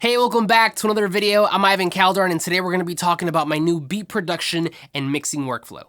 Hey, welcome back to another video. I'm Ivan Calderon, and today we're going to be talking about my new beat production and mixing workflow.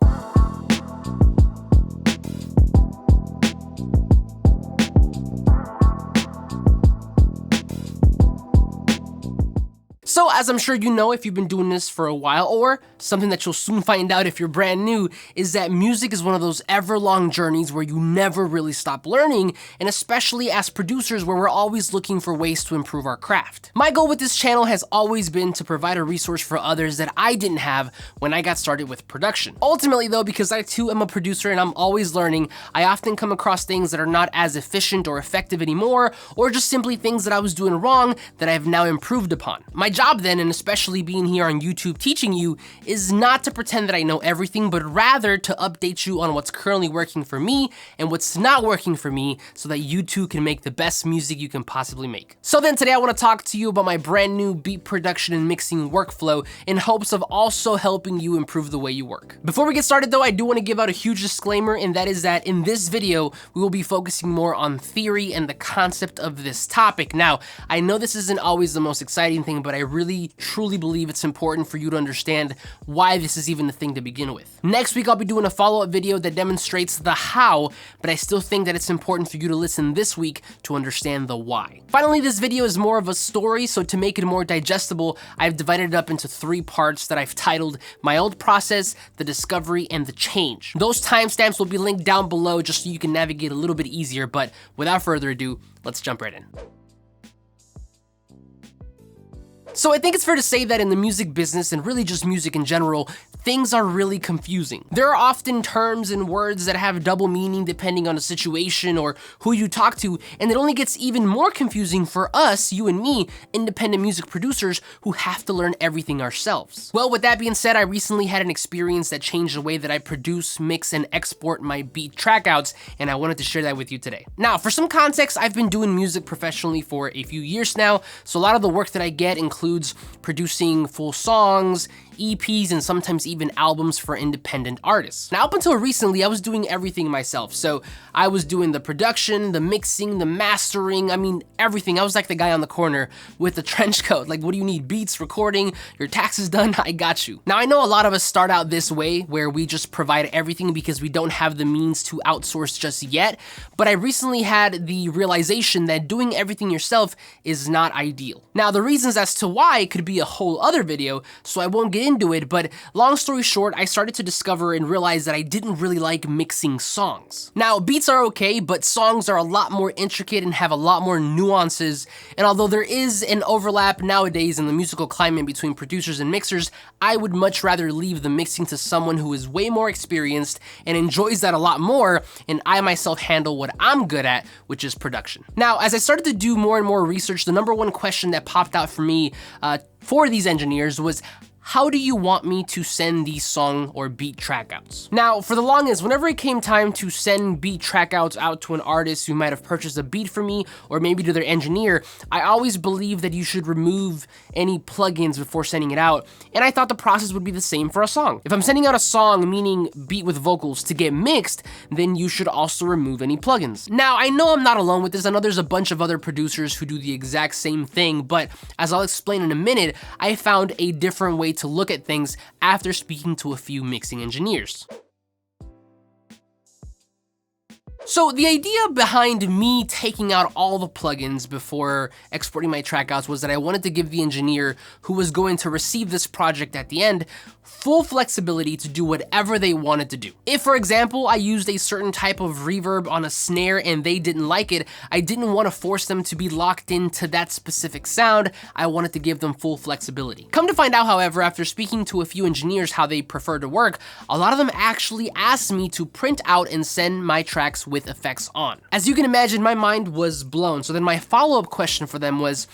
So, as I'm sure you know if you've been doing this for a while, or something that you'll soon find out if you're brand new, is that music is one of those ever-long journeys where you never really stop learning, and especially as producers where we're always looking for ways to improve our craft. My goal with this channel has always been to provide a resource for others that I didn't have when I got started with production. Ultimately though, because I too am a producer and I'm always learning, I often come across things that are not as efficient or effective anymore, or just simply things that I was doing wrong that I've now improved upon. My job then, and especially being here on YouTube teaching you, is not to pretend that I know everything, but rather to update you on what's currently working for me and what's not working for me so that you too can make the best music you can possibly make. So then today I want to talk to you about my brand new beat production and mixing workflow in hopes of also helping you improve the way you work. Before we get started though, I do want to give out a huge disclaimer, and that is that in this video, we will be focusing more on theory and the concept of this topic. Now, I know this isn't always the most exciting thing, but I really truly believe it's important for you to understand why this is even a thing to begin with. Next week, I'll be doing a follow-up video that demonstrates the how, but I still think that it's important for you to listen this week to understand the why. Finally, this video is more of a story, so to make it more digestible, I've divided it up into 3 parts that I've titled My Old Process, The Discovery, and The Change. Those timestamps will be linked down below just so you can navigate a little bit easier, but without further ado, let's jump right in. So I think it's fair to say that in the music business, and really just music in general, things are really confusing. There are often terms and words that have double meaning depending on the situation or who you talk to, and it only gets even more confusing for us, you and me, independent music producers who have to learn everything ourselves. Well, with that being said, I recently had an experience that changed the way that I produce, mix, and export my beat trackouts, and I wanted to share that with you today. Now, for some context, I've been doing music professionally for a few years now, so a lot of the work that I get includes producing full songs, EPs, and sometimes even albums for independent artists. Now, up until recently, I was doing everything myself. So I was doing the production, the mixing, the mastering, I mean, everything. I was like the guy on the corner with the trench coat. Like, what do you need? Beats, recording, your taxes done? I got you. Now, I know a lot of us start out this way where we just provide everything because we don't have the means to outsource just yet. But I recently had the realization that doing everything yourself is not ideal. Now, the reasons as to why could be a whole other video, so I won't get into it, but long story short, I started to discover and realize that I didn't really like mixing songs. Now, beats are okay, but songs are a lot more intricate and have a lot more nuances, and although there is an overlap nowadays in the musical climate between producers and mixers, I would much rather leave the mixing to someone who is way more experienced and enjoys that a lot more, and I myself handle what I'm good at, which is production. Now, as I started to do more and more research, the number one question that popped out for me for these engineers was, how do you want me to send these song or beat trackouts? Now, for the longest, whenever it came time to send beat trackouts out to an artist who might have purchased a beat from me, or maybe to their engineer, I always believed that you should remove any plugins before sending it out, and I thought the process would be the same for a song. If I'm sending out a song, meaning beat with vocals, to get mixed, then you should also remove any plugins. Now, I know I'm not alone with this. I know there's a bunch of other producers who do the exact same thing, but as I'll explain in a minute, I found a different way to look at things after speaking to a few mixing engineers. So the idea behind me taking out all the plugins before exporting my trackouts was that I wanted to give the engineer who was going to receive this project at the end full flexibility to do whatever they wanted to do. If, for example, I used a certain type of reverb on a snare and they didn't like it, I didn't want to force them to be locked into that specific sound. I wanted to give them full flexibility. Come to find out, however, after speaking to a few engineers how they prefer to work, a lot of them actually asked me to print out and send my tracks with effects on. As you can imagine, my mind was blown. So then my follow-up question for them was,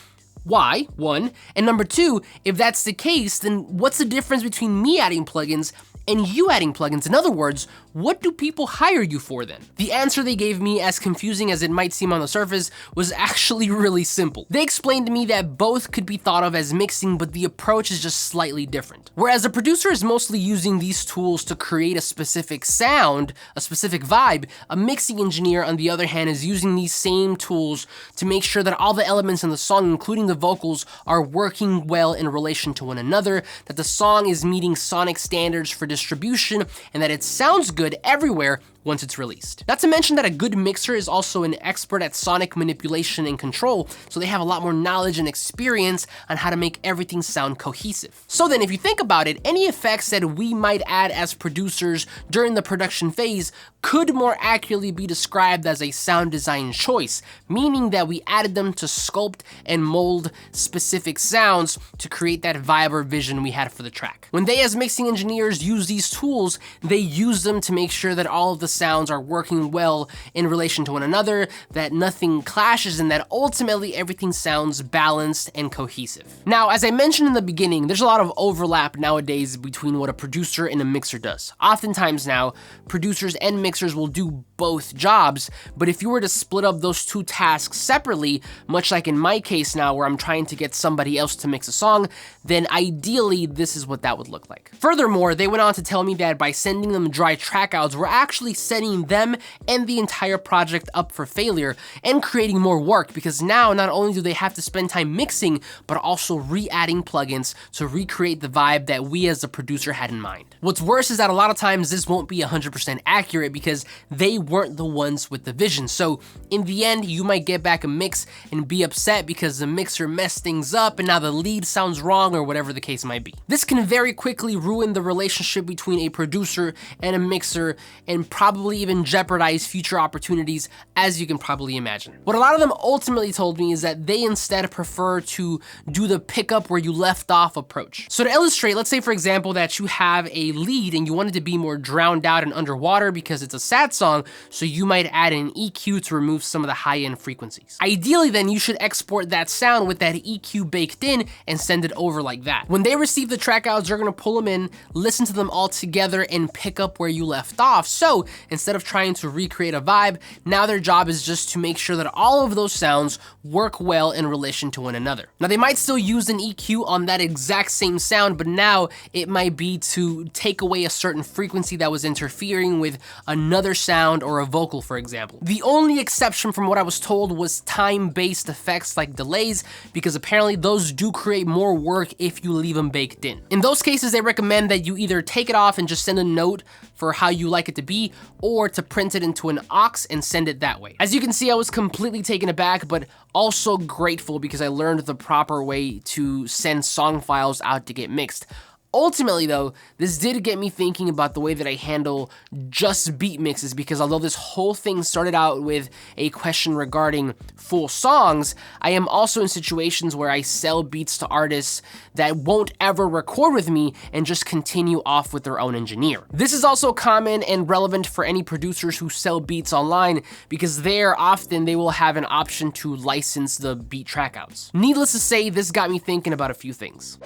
why, 1, and number 2, if that's the case, then what's the difference between me adding plugins and you adding plugins. In other words, what do people hire you for then? The answer they gave me, as confusing as it might seem on the surface, was actually really simple. They explained to me that both could be thought of as mixing, but the approach is just slightly different. Whereas a producer is mostly using these tools to create a specific sound, a specific vibe, a mixing engineer, on the other hand, is using these same tools to make sure that all the elements in the song, including the vocals, are working well in relation to one another, that the song is meeting sonic standards for distribution, and that it sounds good everywhere once it's released. Not to mention that a good mixer is also an expert at sonic manipulation and control, so they have a lot more knowledge and experience on how to make everything sound cohesive. So then, if you think about it, any effects that we might add as producers during the production phase could more accurately be described as a sound design choice, meaning that we added them to sculpt and mold specific sounds to create that vibe or vision we had for the track. When they, as mixing engineers, use these tools, they use them to make sure that all of the sounds are working well in relation to one another, that nothing clashes, and that ultimately everything sounds balanced and cohesive. Now, as I mentioned in the beginning, there's a lot of overlap nowadays between what a producer and a mixer does. Oftentimes now, producers and mixers will do both jobs, but if you were to split up those two tasks separately, much like in my case now where I'm trying to get somebody else to mix a song, then ideally this is what that would look like. Furthermore, they went on to tell me that by sending them dry trackouts, we're actually setting them and the entire project up for failure and creating more work, because now not only do they have to spend time mixing, but also re-adding plugins to recreate the vibe that we as the producer had in mind. What's worse is that a lot of times this won't be 100% accurate because they weren't the ones with the vision. So in the end, you might get back a mix and be upset because the mixer messed things up and now the lead sounds wrong, or whatever the case might be. This can very quickly ruin the relationship between a producer and a mixer, and probably even jeopardize future opportunities, as you can probably imagine. What a lot of them ultimately told me is that they instead prefer to do the pick up where you left off approach. So to illustrate, let's say for example that you have a lead and you want it to be more drowned out and underwater because it's a sad song, so you might add an EQ to remove some of the high-end frequencies. Ideally then, you should export that sound with that EQ baked in and send it over like that. When they receive the trackouts, you're gonna pull them in, listen to them all together, and pick up where you left off. So instead of trying to recreate a vibe, now their job is just to make sure that all of those sounds work well in relation to one another. Now they might still use an EQ on that exact same sound, but now it might be to take away a certain frequency that was interfering with another sound or a vocal, for example. The only exception from what I was told was time-based effects like delays, because apparently those do create more work if you leave them baked in. In those cases, they recommend that you either take it off and just send a note for how you like it to be, or to print it into an aux and send it that way. As you can see, I was completely taken aback, but also grateful because I learned the proper way to send song files out to get mixed. Ultimately though, this did get me thinking about the way that I handle just beat mixes, because although this whole thing started out with a question regarding full songs, I am also in situations where I sell beats to artists that won't ever record with me and just continue off with their own engineer. This is also common and relevant for any producers who sell beats online, because there often they will have an option to license the beat trackouts. Needless to say, this got me thinking about a few things.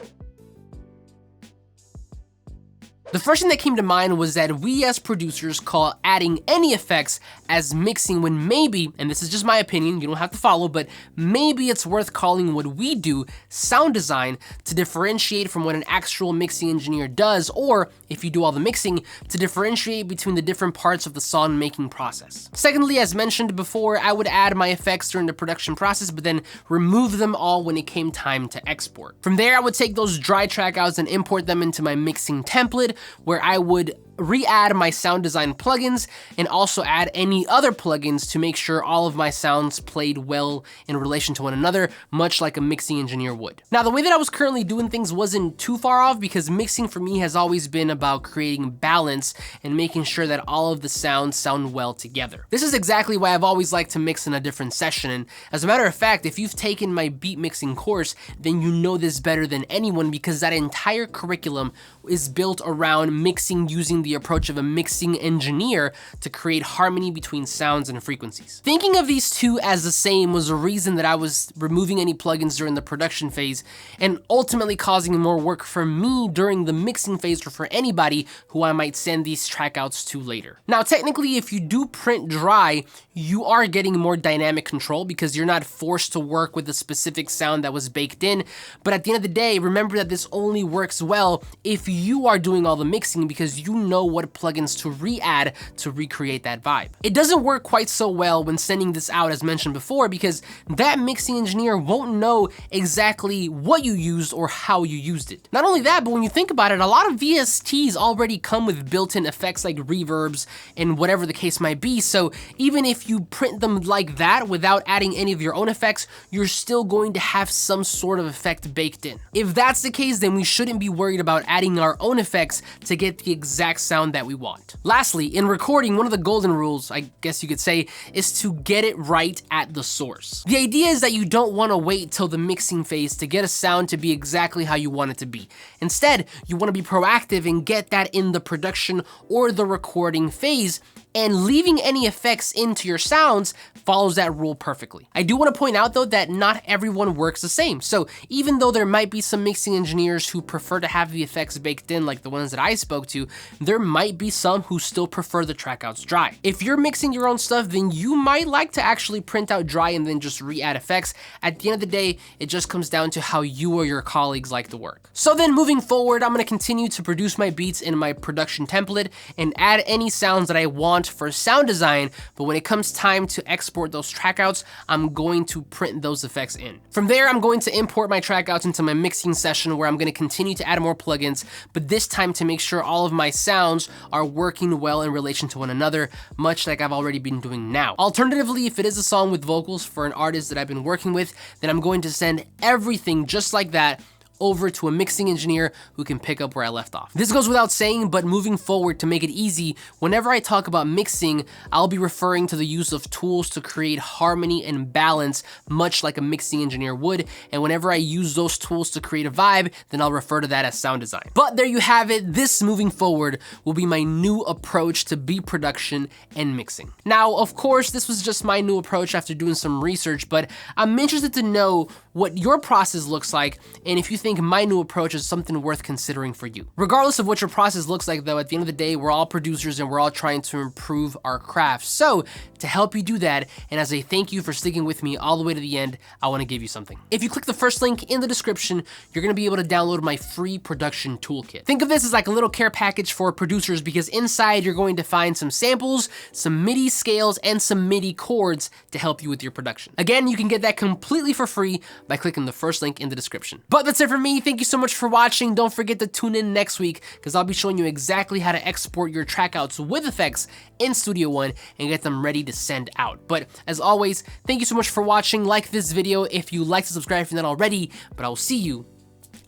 The first thing that came to mind was that we as producers call adding any effects as mixing, when maybe, and this is just my opinion, you don't have to follow, but maybe it's worth calling what we do sound design to differentiate from what an actual mixing engineer does, or if you do all the mixing, to differentiate between the different parts of the song making process. Secondly, as mentioned before, I would add my effects during the production process, but then remove them all when it came time to export. From there, I would take those dry trackouts and import them into my mixing template, where I would re-add my sound design plugins and also add any other plugins to make sure all of my sounds played well in relation to one another, much like a mixing engineer would. Now, the way that I was currently doing things wasn't too far off, because mixing for me has always been about creating balance and making sure that all of the sounds sound well together. This is exactly why I've always liked to mix in a different session, and as a matter of fact, if you've taken my beat mixing course, then you know this better than anyone, because that entire curriculum is built around mixing using the the approach of a mixing engineer to create harmony between sounds and frequencies. Thinking of these two as the same was a reason that I was removing any plugins during the production phase and ultimately causing more work for me during the mixing phase or for anybody who I might send these track outs to later. Now, technically, if you do print dry, you are getting more dynamic control because you're not forced to work with a specific sound that was baked in. But at the end of the day, remember that this only works well if you are doing all the mixing because you know what plugins to re-add to recreate that vibe. It doesn't work quite so well when sending this out as mentioned before because that mixing engineer won't know exactly what you used or how you used it. Not only that, but when you think about it, a lot of VSTs already come with built-in effects like reverbs and whatever the case might be. So even if you print them like that without adding any of your own effects, you're still going to have some sort of effect baked in. If that's the case, then we shouldn't be worried about adding our own effects to get the exact sound that we want. Lastly, in recording, one of the golden rules, I guess you could say, is to get it right at the source. The idea is that you don't want to wait till the mixing phase to get a sound to be exactly how you want it to be. Instead, you want to be proactive and get that in the production or the recording phase, and leaving any effects into your sounds follows that rule perfectly. I do want to point out though that not everyone works the same. So even though there might be some mixing engineers who prefer to have the effects baked in like the ones that I spoke to, there might be some who still prefer the track outs dry. If you're mixing your own stuff, then you might like to actually print out dry and then just re-add effects. At the end of the day, it just comes down to how you or your colleagues like to work. So then moving forward, I'm going to continue to produce my beats in my production template and add any sounds that I want for sound design, but when it comes time to export those track outs, I'm going to print those effects in. From there, I'm going to import my track outs into my mixing session where I'm going to continue to add more plugins, but this time to make sure all of my sounds are working well in relation to one another, much like I've already been doing now. Alternatively, if it is a song with vocals for an artist that I've been working with, then I'm going to send everything just like that over to a mixing engineer who can pick up where I left off. This goes without saying, but moving forward to make it easy, whenever I talk about mixing, I'll be referring to the use of tools to create harmony and balance, much like a mixing engineer would, and whenever I use those tools to create a vibe, then I'll refer to that as sound design. But there you have it. This moving forward will be my new approach to beat production and mixing. Now, of course, this was just my new approach after doing some research, but I'm interested to know what your process looks like, and if you think my new approach is something worth considering for you. Regardless of what your process looks like though, at the end of the day, we're all producers and we're all trying to improve our craft. So to help you do that, and as a thank you for sticking with me all the way to the end, I wanna give you something. If you click the first link in the description, you're gonna be able to download my free production toolkit. Think of this as like a little care package for producers because inside you're going to find some samples, some MIDI scales, and some MIDI chords to help you with your production. Again, you can get that completely for free by clicking the first link in the description. But that's it for me. Thank you so much for watching. Don't forget to tune in next week because I'll be showing you exactly how to export your track outs with effects in Studio One and get them ready to send out. But as always, thank you so much for watching. Like this video if you like to subscribe if you're not already, but I will see you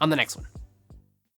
on the next one.